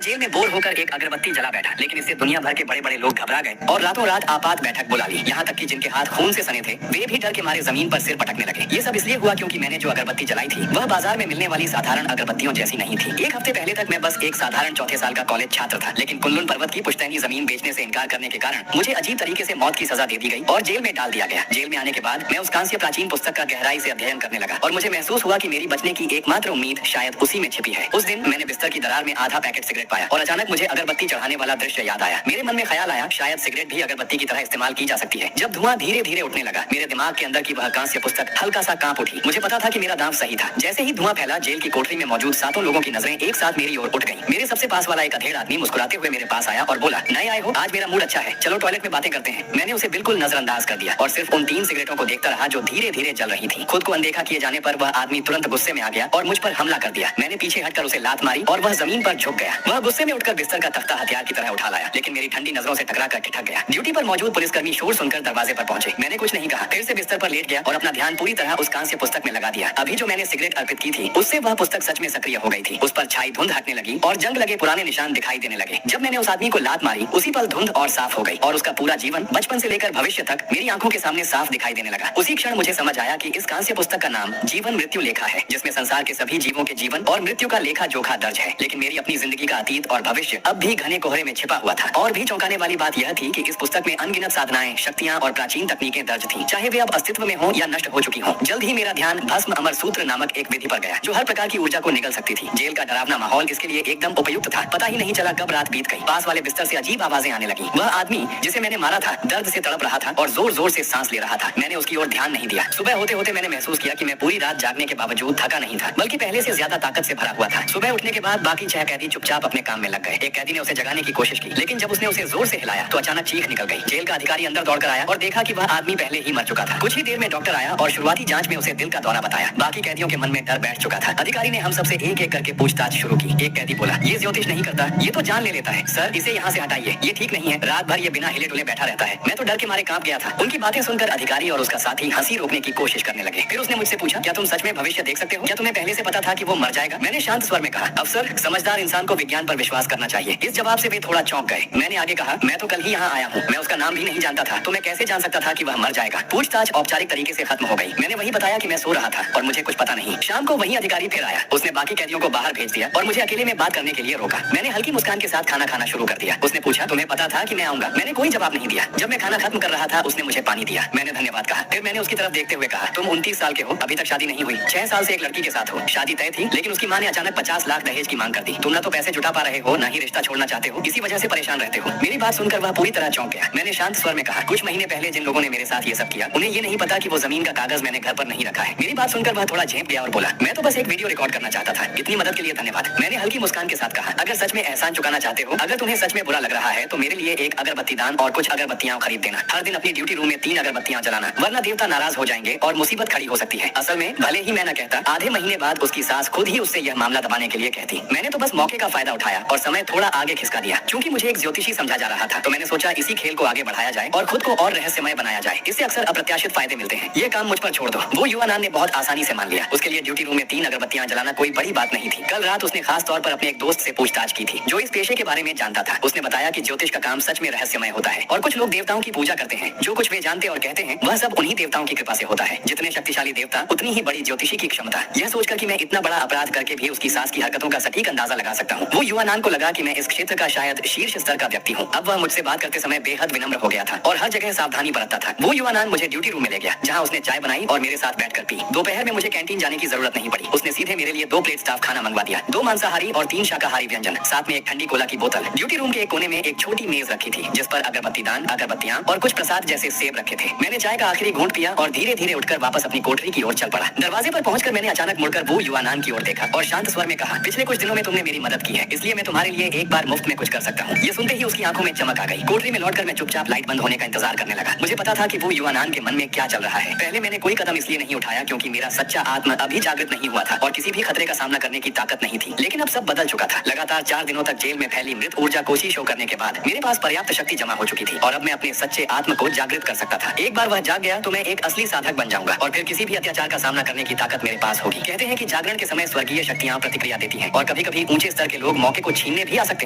Jail में bore होकर एक अगरबत्ती जला बैठा, लेकिन इससे दुनिया भर के बड़े बड़े लोग घबरा गए और रातों रात आपात बैठक बुला ली। यहाँ तक कि जिनके हाथ खून से सने थे वे भी डर के मारे जमीन पर सिर पटकने लगे। ये सब इसलिए हुआ क्योंकि मैंने जो अगरबत्ती जलाई थी वह बाजार में मिलने वाली साधारण अगरबत्तियों जैसी नहीं थी। एक हफ्ते पहले तक मैं बस एक साधारण चौथे साल का कॉलेज छात्र था, लेकिन कुनलुन पर्वत की पुश्तैनी जमीन बेचने से इनकार करने के कारण मुझे अजीब तरीके से मौत की सजा दे दी गई और जेल में डाल दिया गया। जेल में आने के बाद मैं उस कांस्य प्राचीन पुस्तक का गहराई से अध्ययन करने लगा और मुझे महसूस हुआ कि मेरी बचने की एकमात्र उम्मीद शायद उसी में छिपी है। उस दिन मैंने बिस्तर की दरार में आधा पैकेट सिगरेट पाया और अचानक मुझे अगरबत्ती चढ़ाने वाला दृश्य याद आया। मेरे मन में ख्याल आया शायद सिगरेट भी अगरबत्ती की तरह इस्तेमाल की जा सकती है। जब धुआं धीरे धीरे उठने लगा मेरे दिमाग के अंदर की वह कांस्य पुस्तक हल्का सा कांप उठी। मुझे पता था कि मेरा दांव सही था। जैसे ही धुआं फैला जेल की कोठरी में मौजूद सातों लोगों की नजरें एक साथ मेरी ओर उठ गईं। मेरे सबसे पास वाला एक अधेड़ आदमी मुस्कुराते हुए मेरे पास आया और बोला, नए आए हो, आज मेरा मूड अच्छा है, चलो टॉयलेट में बातें करते हैं। मैंने उसे बिल्कुल नजरअंदाज कर दिया और सिर्फ उन 3 सिगरेटों को देखता रहा जो धीरे धीरे जल रही थी। खुद को अनदेखा किए जाने पर वह आदमी तुरंत गुस्से में आ गया और मुझ पर हमला कर दिया। मैंने पीछे हटकर उसे लात मारी और वह जमीन पर झुक गया। वह गुस्से में उठकर बिस्तर का तख्ता हथियार की तरह उठा लाया, लेकिन मेरी ठंडी नजरों से टकरा कर ठिठक गया। ड्यूटी पर मौजूद पुलिसकर्मी शोर सुनकर दरवाजे पर पहुंचे। मैंने कुछ नहीं कहा, फिर से बिस्तर पर लेट गया और अपना ध्यान पूरी तरह उस कांस्य पुस्तक में लगा दिया। अभी जो मैंने सिगरेट अर्पित की थी उससे वह पुस्तक सच में सक्रिय हो गई थी। उस पर छाई धुंध हटने लगी और जंग लगे पुराने निशान दिखाई देने लगे। जब मैंने उस आदमी को लात मारी उसी पल धुंध और साफ हो गई और उसका पूरा जीवन बचपन से लेकर भविष्य तक मेरी आंखों के सामने साफ दिखाई देने लगा। उसी क्षण मुझे समझ आया कि इस कांस्य पुस्तक का नाम जीवन मृत्यु लेखा है, जिसमें संसार के सभी जीवों के जीवन और मृत्यु का लेखा जोखा दर्ज है। लेकिन मेरी अपनी जिंदगी का अतीत और भविष्य अब भी घने कोहरे में छिपा हुआ था। और भी चौंकाने वाली बात यह थी कि इस पुस्तक में अनगिनत साधनाएं, शक्तियां और प्राचीन तकनीकें दर्ज थी, चाहे वे अब अस्तित्व में हो या नष्ट हो चुकी हो। जल्द ही मेरा ध्यान भस्म अमर सूत्र नामक एक विधि पर गया जो हर प्रकार की ऊर्जा को निगल सकती थी। जेल का डरावना माहौल इसके लिए एकदम उपयुक्त था। पता ही नहीं चला कब रात बीत गई। पास वाले बिस्तर से अजीब आवाजें आने लगी। वह आदमी जिसे मैंने मारा था दर्द से तड़प रहा था और जोर जोर से सांस ले रहा था। मैंने उसकी ओर ध्यान नहीं दिया। सुबह होते होते मैंने महसूस किया कि मैं पूरी रात जागने के बावजूद थका नहीं था, बल्कि पहले से ज्यादा ताकत से भरा हुआ था। सुबह उठने के बाद बाकी 6 कैदी चुपचाप अपने काम में लग गए। एक कैदी ने उसे जगाने की कोशिश की, लेकिन जब उसने उसे जोर से हिलाया तो अचानक चीख निकल गई। जेल का अधिकारी अंदर दौड़कर आया और देखा कि वह आदमी पहले ही मर चुका था। कुछ ही देर में डॉक्टर आया और शुरुआती जांच में उसे दिल का दौरा बताया। बाकी कैदियों के मन में डर बैठ चुका था। अधिकारी ने हम सबसे एक एक करके पूछताछ शुरू की। एक कैदी बोला, ये ज्योतिष नहीं करता, ये तो जान ले लेता है। सर, इसे यहाँ से हटाइए, ये ठीक नहीं है। रात भर ये बिना हिले डुले बैठा रहता है। मैं तो डर के मारे कांप गया था। उनकी बातें सुनकर अधिकारी और उसका साथी हंसी रोकने की कोशिश करने लगे। फिर उसने मुझसे पूछा, क्या तुम सच में भविष्य देख सकते हो? क्या तुम्हें पहले से पता था कि वो मर जाएगा? मैंने शांत स्वर में कहा, अफसर, समझदार इंसान को विज्ञान पर विश्वास करना चाहिए। इस जवाब से वे थोड़ा चौंक गए। मैंने आगे कहा, मैं तो कल ही यहाँ आया हूँ, मैं उसका नाम भी नहीं जानता था, तो मैं कैसे जान सकता था कि वह मर जाएगा? पूछताछ औपचारिक तरीके से खत्म हो गई। मैंने वही बताया कि मैं सो रहा था और मुझे कुछ पता नहीं। शाम को वही अधिकारी फिर आया। उसने बाकी कैदियों को बाहर भेज दिया और मुझे अकेले में बात करने के लिए रोका। मैंने हल्की मुस्कान के साथ खाना खाना शुरू कर दिया। उसने पूछा, तुम्हें पता था कि मैं आऊंगा? मैंने कोई जवाब नहीं दिया। जब मैं खाना खत्म कर रहा था उसने मुझे पानी दिया। मैंने धन्यवाद कहा। फिर मैंने उसकी तरफ देखते हुए कहा, तुम 29 साल के हो, अभी तक शादी नहीं हुई, 6 साल से एक लड़की के साथ हो। शादी तय थी, लेकिन उसकी माँ ने अचानक 50 लाख दहेज की मांग कर दी। तुम ना तो पैसे जुटा पा रहे हो, ना ही रिश्ता छोड़ना चाहते हो, इसी वजह से परेशान रहते हो। मेरी बात सुनकर वह पूरी तरह चौंक गया। मैंने शांत स्वर में कहा, कुछ महीने पहले जिन लोगों ने मेरे साथ ये सब किया उन्हें ये नहीं पता कि वो जमीन का कागज मैंने घर पर नहीं रखा है। मेरी बात सुनकर वह थोड़ा झेप गया और बोला, मैं तो बस एक वीडियो रिकॉर्ड करना चाहता था, इतनी मदद के लिए धन्यवाद। मैंने हल्की मुस्कान के साथ कहा, अगर सच में एहसान चुकाना चाहते हो, अगर तुम्हें सच में बुरा लग रहा है तो मेरे लिए एक अगरबत्ती दान और कुछ अगरबत्तियां खरीद देना। हर दिन अपनी ड्यूटी रूम में 3 अगरबत्तियां जलाना, वरना देवता नाराज हो जाएंगे और मुसीबत खड़ी हो सकती है। असल में भले ही मैं न कहता, आधे महीने बाद उसकी सास खुद ही उससे यह मामला दबाने के लिए कहती। मैंने तो बस मौके का फायदा उठाया और समय थोड़ा आगे खिसका दिया। क्योंकि मुझे एक ज्योतिषी समझा जा रहा था तो मैंने सोचा इसी खेल को आगे बढ़ाया जाए और खुद को और रहस्यमय बनाया जाए। इससे अक्सर अप्रत्याशित फायदे मिलते हैं। ये काम मुझ पर छोड़ दो। वो युवा ने बहुत आसानी से मान लिया। उसके लिए ड्यूटी रूम में 3 अगरबत्तियां जलाना कोई बड़ी बात नहीं थी। कल रात उसने खास तौर पर अपने एक दोस्त से पूछताछ की थी जो इस पेशे के बारे में जानता था। उसने बताया कि ज्योतिष का काम सच में रहस्यमय होता है और कुछ लोग देवताओं की पूजा करते हैं। जो कुछ वे जानते और कहते हैं वह सब उन्हीं देवताओं की कृपा से होता है। जितने शक्तिशाली देवता उतनी ही बड़ी ज्योतिषी की क्षमता। यह सोचकर कि मैं इतना बड़ा अपराध करके भी उसकी सास की हरकतों का सटीक अंदाजा लगा सकता हूँ, वो युवा को लगा कि मैं इस क्षेत्र का शायद शीर्ष स्तर का व्यक्ति हूँ। अब वह मुझसे बात करते समय बेहद विनम्र हो गया था और हर जगह सावधानी बरतता था। वो युवा मुझे ड्यूटी रूम में ले गया जहाँ उसने चाय बनाई और मेरे साथ बैठकर पी। दोपहर में मुझे कैंटीन जाने की जरूरत नहीं पड़ी। उसने सीधे मेरे लिए 2 प्लेट स्टाफ खाना मंगवा दिया, 2 मांसाहारी और 3 शाकाहारी व्यंजन, साथ में एक ठंडी कोला की बोतल। ड्यूटी रूम के एक कोने में एक छोटी मेज रखी थी जिस पर अगरबत्ती दान, अगरबत्तियां और कुछ प्रसाद जैसे सेब रखे थे। मैंने चाय का आखिरी घूंट पिया और धीरे धीरे उठकर वापस अपनी कोठरी की ओर चल पड़ा। दरवाजे पर पहुंचकर मैंने अचानक मुड़कर वो युवा की ओर देखा और शांत स्वर में कहा, पिछले कुछ दिनों में तुमने मेरी मदद की है, इसलिए मैं तुम्हारे लिए एक बार मुफ्त में कुछ कर सकता हूँ। ये सुनते ही उसकी आंखों में चमक आ गई। कोठरी में लौटकर मैं चुपचाप लाइट बंद होने का इंतजार करने लगा। मुझे पता था कि वो युवा के मन में क्या चल रहा है। पहले मैंने कोई कदम इसलिए नहीं उठाया क्योंकि मेरा सच्चा आत्मा अभी जागृत नहीं हुआ था और किसी भी खतरे का सामना करने की ताकत नहीं थी। लेकिन अब सब बदल चुका था। लगातार 4 दिनों तक जेल में फैली मृत ऊर्जा कोशिश शो करने के बाद मेरे पास पर्याप्त शक्ति जमा हो चुकी थी और अब मैं अपने सच्चे आत्म को जागृत कर सकता था। एक बार वह जाग गया तो मैं एक असली साधक बन जाऊंगा और फिर किसी भी अत्याचार का सामना करने की ताकत मेरे पास होगी। कहते हैं कि जागरण के समय स्वर्गीय शक्तियां प्रतिक्रिया देती हैं और कभी-कभी ऊंचे स्तर के लोग मौके मौके को छीनने भी आ सकते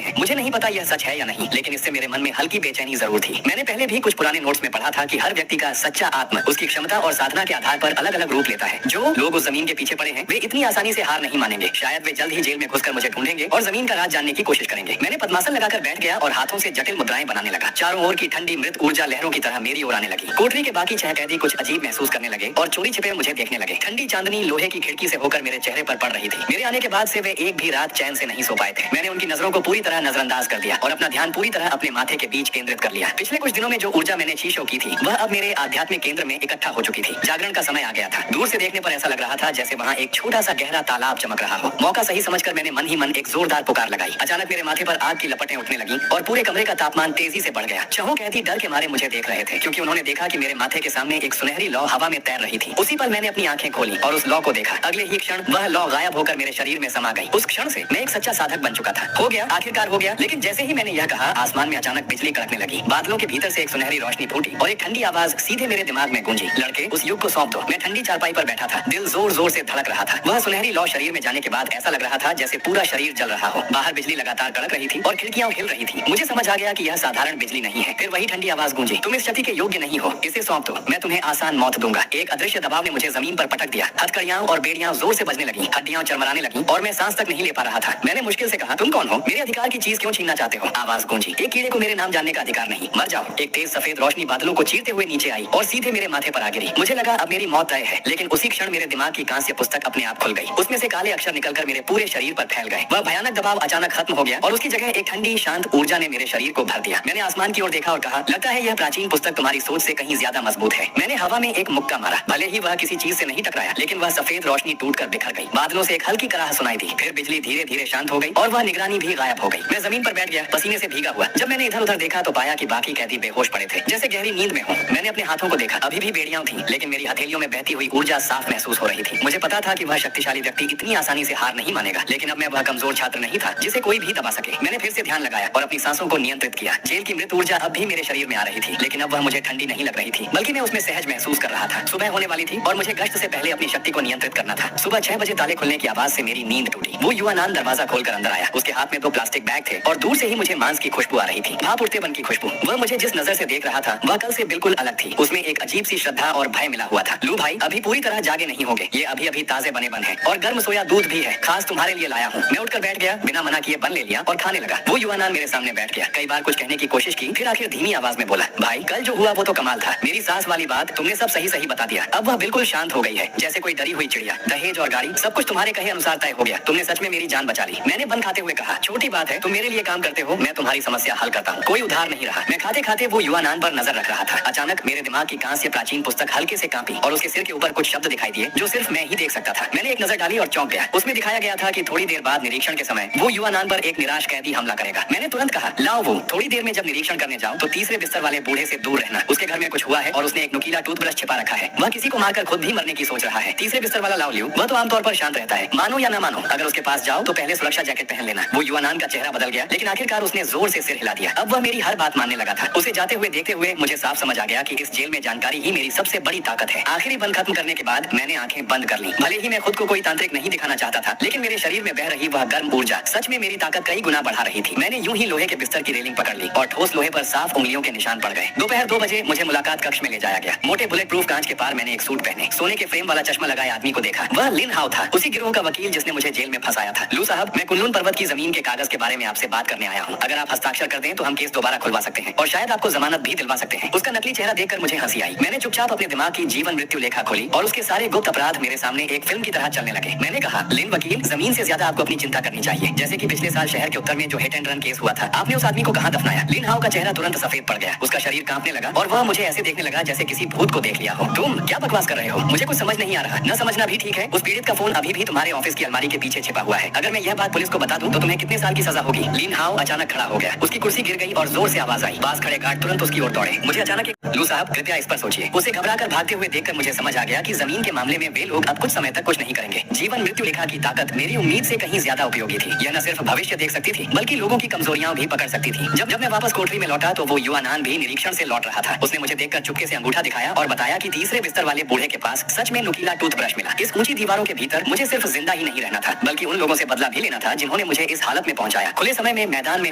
हैं। मुझे नहीं पता यह सच है या नहीं, लेकिन इससे मेरे मन में हल्की बेचैनी जरूर थी। मैंने पहले भी कुछ पुराने नोट्स में पढ़ा था कि हर व्यक्ति का सच्चा आत्मा उसकी क्षमता और साधना के आधार पर अलग अलग रूप लेता है। जो लोग उस जमीन के पीछे पड़े हैं वे इतनी आसानी से हार नहीं मानेंगे। शायद वे जल्द ही जेल में घुसकर मुझे ढूंढेंगे और जमीन का राज जानने की कोशिश करेंगे। मैंने पद्मासन लगाकर बैठ गया और हाथों से जटिल मुद्राएं बनाने लगा। चारों ओर की ठंडी मृत ऊर्जा लहरों की तरह मेरी ओर आने लगी। कोठरी के बाकी 6 कैदी कुछ अजीब महसूस करने लगे और चोरी छिपे मुझे देखने लगे। ठंडी चांदनी लोहे की खिड़की से होकर मेरे चेहरे पर पड़ रही थी। मेरे आने के बाद से वे एक भी रात चैन से नहीं सो पाए थे। मैंने उनकी नजरों को पूरी तरह नजरअंदाज कर दिया और अपना ध्यान पूरी तरह अपने माथे के बीच केंद्रित कर लिया। पिछले कुछ दिनों में जो ऊर्जा मैंने शीशों की थी वह अब मेरे आध्यात्मिक केंद्र में इकट्ठा हो चुकी थी। जागरण का समय आ गया था। दूर से देखने पर ऐसा लग रहा था जैसे वहाँ एक छोटा सा गहरा तालाब चमक रहा हो। मौका सही समझकर मैंने मन ही मन एक जोरदार पुकार लगाई। अचानक मेरे माथे पर आग की लपटें उठने लगी और पूरे कमरे का तापमान तेजी से बढ़ गया। छहों कैदी डर के मारे मुझे देख रहे थे क्योंकि उन्होंने देखा कि मेरे माथे के सामने एक सुनहरी लौ हवा में तैर रही थी। उसी पल मैंने अपनी आंखें खोली और उस लौ को देखा। अगले ही क्षण वह लौ गायब होकर मेरे शरीर में समा गई। उस क्षण से मैं एक सच्चा साधक बन चुका था। हो गया, आखिरकार हो गया। लेकिन जैसे ही मैंने यह कहा, आसमान में अचानक बिजली कड़कने लगी। बादलों के भीतर से एक सुनहरी रोशनी फूटी और एक ठंडी आवाज सीधे मेरे दिमाग में गूंजी। लड़के, उस युग को सौंप दो। मैं ठंडी चारपाई पर बैठा था। दिल जोर जोर से धड़क रहा था। वह सुनहरी लौ शरीर में जाने के बाद ऐसा लग रहा था जैसे पूरा शरीर जल रहा हो। बाहर बिजली लगातार कड़क रही थी और खिड़कियां हिल रही थी। मुझे समझ आ गया कि यह साधारण बिजली नहीं है। फिर वही ठंडी आवाज गूंजी, तुम इस क्षति के योग्य नहीं हो, इसे सौंप दो, मैं तुम्हें आसान मौत दूंगा। एक अदृश्य दबाव ने मुझे जमीन पर पटक दिया। हथकड़ियां और बेड़ियां जोर से बजने लगी, हड्डियां चरमराने लगी और मैं सांस तक नहीं ले पा रहा था। मैंने मुश्किल से कहा, तुम कौन हो? मेरे अधिकार की चीज क्यों छीनना चाहते हो? आवाज गूंजी, एक कीड़े को मेरे नाम जानने का अधिकार नहीं, मर जाओ। एक तेज सफेद रोशनी बादलों को चीरते हुए नीचे आई और सीधे मेरे माथे पर आ गिरी। मुझे लगा अब मेरी मौत तय है, लेकिन उसी क्षण मेरे दिमाग की कांस्य पुस्तक अपने आप खुल गई। उसमें से काले अक्षर निकलकर मेरे पूरे शरीर पर फैल गए। वह भयानक दबाव अचानक खत्म हो गया और उसकी जगह एक ठंडी शांत ऊर्जा ने मेरे शरीर को भर दिया। मैंने आसमान की ओर देखा और कहा, लगता है यह प्राचीन पुस्तक तुम्हारी सोच से कहीं ज्यादा मजबूत है। मैंने हवा में एक मुक्का मारा। भले ही वह किसी चीज से नहीं टकराया, लेकिन वह सफेद रोशनी टूटकर बिखर गई। बादलों से एक हल्की कराह सुनाई दी। फिर बिजली धीरे धीरे शांत हो गई और वह निगरानी भी गायब हो गई। मैं जमीन पर बैठ गया, पसीने से भीगा हुआ। जब मैंने इधर उधर देखा तो पाया कि बाकी कैदी बेहोश पड़े थे, जैसे गहरी नींद में हो। मैंने अपने हाथों को देखा, अभी भी बेड़ियां थी, लेकिन मेरी हथेलियों में बहती हुई ऊर्जा साफ महसूस हो रही थी। मुझे पता था कि वह शक्तिशाली व्यक्ति इतनी आसानी से हार नहीं मानेगा, लेकिन अब मैं वह कमजोर छात्र नहीं था जिसे कोई भी दबा सके। मैंने फिर से ध्यान लगाया और अपनी सांसों को नियंत्रित किया। जेल की मृत ऊर्जा अब भी मेरे शरीर में आ रही थी, लेकिन अब वह मुझे ठंडी नहीं लग रही थी, बल्कि मैं उसमें सहज महसूस कर रहा था। सुबह होने वाली थी और मुझे गश्त से पहले अपनी शक्ति को नियंत्रित करना था। सुबह 6 बजे ताले खुलने की आवाज से मेरी नींद टूटी। वो युवा नान दरवाजा खोलकर अंदर आया। उसके हाथ में 2 प्लास्टिक बैग थे और दूर से ही मुझे मांस की खुशबू आ रही थी, भाप उठते बन की खुशबू। वह मुझे जिस नजर से देख रहा था वह कल से बिल्कुल अलग थी। उसमें एक अजीब सी श्रद्धा और भय मिला हुआ था। लू भाई, अभी पूरी तरह जागे नहीं होगे, ये अभी अभी ताजे बने बन है और गर्म सोया दूध भी है, खास तुम्हारे लिए लाया हूँ। मैं उठकर बैठ गया, बिना मना किए बन ले लिया और खाने लगा। वो युवा नान मेरे सामने बैठ गया। कई बार कुछ कहने की कोशिश की, फिर आखिर धीमी आवाज में बोला, भाई कल जो हुआ वो तो कमाल था। मेरी सास वाली बात तुमने सब सही सही बता दिया। अब वह बिल्कुल शांत हो गई है, जैसे कोई डरी हुई चिड़िया। दहेज और गाड़ी सब कुछ तुम्हारे कहे अनुसार तय हो गया। तुमने सच में मेरी जान बचा ली। मैंने बन खाते हुए कहा, छोटी बात है, तुम मेरे लिए काम करते हो, मैं तुम्हारी समस्या हल करता हूँ। कोई उधार नहीं रहा। मैं खाते खाते वो युवा नान पर नजर रख रहा था। अचानक मेरे दिमाग की कांस्य प्राचीन पुस्तक हल्के से कांपी और उसके सिर के ऊपर कुछ शब्द दिखाई दिए जो सिर्फ मैं ही देख सकता था। मैंने एक नजर डाली और चौंक गया। उसमें दिखाया गया था कि थोड़ी देर बाद निरीक्षण के समय वो युवा नान पर एक निराश कैदी हमला करेगा। मैंने तुरंत कहा, लाओ वो। थोड़ी देर में जब निरीक्षण करने जाओ तो तीसरे बिस्तर वाले बूढ़े से दूर रहना। उसके घर में कुछ हुआ है और उसने एक नुकीला टूथब्रश छिपा रखा है। वह किसी को मारकर खुद भी मरने की सोच रहा है। तीसरे बिस्तर वाला लाओ लियो, वह तो आमतौर पर शांत रहता है, मानो या ना मानो। अगर उसके पास जाओ तो पहले सुरक्षा जैकेट पहन लेना। वो युवा नान का चेहरा बदल गया, लेकिन आखिरकार उसने जोर से सिर हिला दिया। अब वह मेरी हर बात मानने लगा था। उसे जाते हुए देखते हुए मुझे साफ समझ आ गया कि इस जेल में जानकारी ही मेरी सबसे बड़ी ताकत है। आखिरी बंद खत्म करने के बाद मैंने आंखें बंद कर ली। भले ही मैं खुद को कोई तांत्रिक नहीं दिखाना चाहता था, लेकिन मेरे शरीर में बह रही वह गर्म ऊर्जा सच में मेरी ताकत कई गुना बढ़ा रही थी। मैंने यूं ही लोहे के बिस्तर की रेलिंग पकड़ ली और ठोस लोहे पर साफ उंगलियों के निशान पड़ गए। दोपहर 2 बजे मुझे मुलाकात कक्ष में ले जाया गया। मोटे बुलेट प्रूफ कांच के पार मैंने एक सूट पहने, सोने के फ्रेम वाला चश्मा लगाए आदमी को देखा। वह लिन हाउ था, उसी गिरोह का वकील जिसने मुझे जेल में फंसाया था। लू साहब, मैं कुनलुन पर्वत की जमीन के कागज के बारे में आपसे बात करने आया हूँ। अगर आप हस्ताक्षर कर दें तो हम केस दोबारा खुलवा सकते हैं और शायद आपको जमानत भी दिलवा सकते हैं। उसका नकली चेहरा देखकर मुझे हंसी आई। मैंने चुपचाप अपने दिमाग की जीवन मृत्यु लेखा खोली और उसके सारे गुप्त अपराध मेरे सामने एक फिल्म की तरह चलने लगे। मैंने कहा, लिन वकील, जमीन से ज्यादा आपको अपनी चिंता करनी चाहिए। जैसे कि पिछले साल शहर के उत्तर में जो हिट एंड रन केस हुआ था, आपने उस आदमी को कहाँ दफनाया? लिन हाउ का चेहरा तुरंत सफेद पड़ गया। उसका शरीर कांपने लगा और वह मुझे ऐसे देखने लगा जैसे किसी भूत को देख लिया हो। तुम क्या बकवास कर रहे हो? मुझे कुछ समझ नहीं आ रहा। न समझना भी ठीक है। उस पीड़ित का फोन अभी भी तुम्हारे ऑफिस की अलमारी के पीछे छिपा हुआ है। अगर मैं यह बात पुलिस को बता दूं तो तुम्हें कितने साल की सजा होगी? लिन हाउ अचानक खड़ा हो गया। उसकी कुर्सी गिर गई और जोर से आवाज आई। पास खड़े गार्ड तुरंत उसकी ओर दौड़े। मुझे अचानक लू साहब, कृपया इस पर सोचिए। उसे घबराकर भागते हुए देखकर मुझे समझ आ गया कि जमीन के मामले में वे लोग अब कुछ समय तक कुछ नहीं करेंगे। जीवन मृत्यु रेखा की ताकत मेरी उम्मीद से कहीं ज्यादा उपयोगी थी। यह न सिर्फ भविष्य देख सकती थी, बल्कि लोगों की कमजोरियां भी पकड़ सकती थी। जब मैं वापस कोठरी में लौटा तो वो युवा नान भी निरीक्षण से लौट रहा था। उसने मुझे देखकर चुपके से अंगूठा दिखाया और बताया कि तीसरे बिस्तर वाले बूढ़े के पास सच में नुकीला टूथब्रश मिला। इस ऊंची दीवारों के भीतर मुझे सिर्फ जिंदा ही नहीं रहना था, बल्कि उन लोगों से बदला भी लेना था जिन्होंने मुझे मुझे इस हालत में पहुंचाया। खुले समय में मैदान में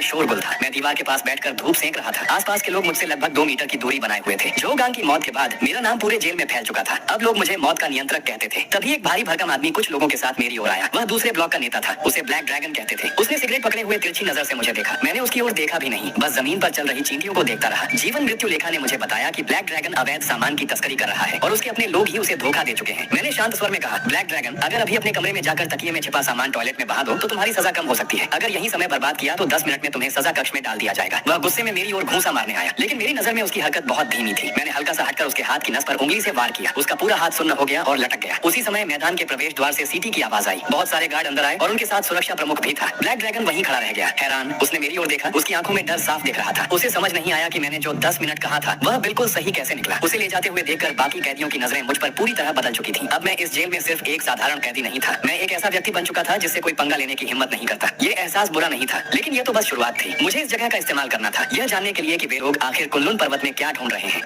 शोरगुल था। मैं दीवार के पास बैठकर धूप सेंक रहा था। आसपास के लोग मुझसे लगभग 2 मीटर की दूरी बनाए हुए थे। जो गांग की मौत के बाद मेरा नाम पूरे जेल में फैल चुका था। अब लोग मुझे मौत का नियंत्रक कहते थे। तभी एक भारी भरकम आदमी कुछ लोगों के साथ मेरी ओर आया। वह दूसरे ब्लॉक का नेता था। उसे ब्लैक ड्रैगन कहते थे। उसने सिगरेट पकड़े हुए तिरछी नजर से मुझे देखा। मैंने उसकी ओर देखा भी नहीं, बस जमीन पर चल रही चींटियों को देखता रहा। जीवन मृत्यु लेखा ने मुझे बताया कि ब्लैक ड्रैगन अवैध सामान की तस्करी कर रहा है और उसके अपने लोग ही उसे धोखा दे चुके हैं। मैंने शांत स्वर में कहा, ब्लैक ड्रैगन, अगर अभी अपने कमरे में जाकर तकिए में छिपा सामान टॉयलेट में बहा दो तो तुम्हारी सजा कम हो सकती है। अगर यही समय बर्बाद किया तो 10 मिनट में तुम्हें सजा कक्ष में डाल दिया जाएगा। वह गुस्से में मेरी ओर घूंसा मारने आया, लेकिन मेरी नजर में उसकी हरकत बहुत धीमी थी। मैंने हल्का सा हटकर उसके हाथ की नस पर उंगली से वार किया। उसका पूरा हाथ सुन्न हो गया और लटक गया। उसी समय मैदान के प्रवेश द्वार से सीटी की आवाज आई। बहुत सारे गार्ड अंदर आए और उनके साथ सुरक्षा प्रमुख भी था। ब्लैक ड्रैगन वहीं खड़ा रह गया, हैरान। उसने मेरी ओर देखा। उसकी आंखों में डर साफ दिख रहा था। उसे समझ नहीं आया कि मैंने जो 10 मिनट कहा था वह बिल्कुल सही कैसे निकला। उसे ले जाते हुए देखकर बाकी कैदियों की नजरें मुझ पर पूरी तरह बदल चुकी थी। अब मैं इस जेल में सिर्फ एक साधारण कैदी नहीं था, मैं एक ऐसा व्यक्ति बन चुका था जिससे कोई पंगा लेने की हिम्मत नहीं करता। ये एहसास बुरा नहीं था, लेकिन ये तो बस शुरुआत थी। मुझे इस जगह का इस्तेमाल करना था, यह जानने के लिए कि वे लोग आखिर कुनलुन पर्वत में क्या ढूंढ रहे हैं।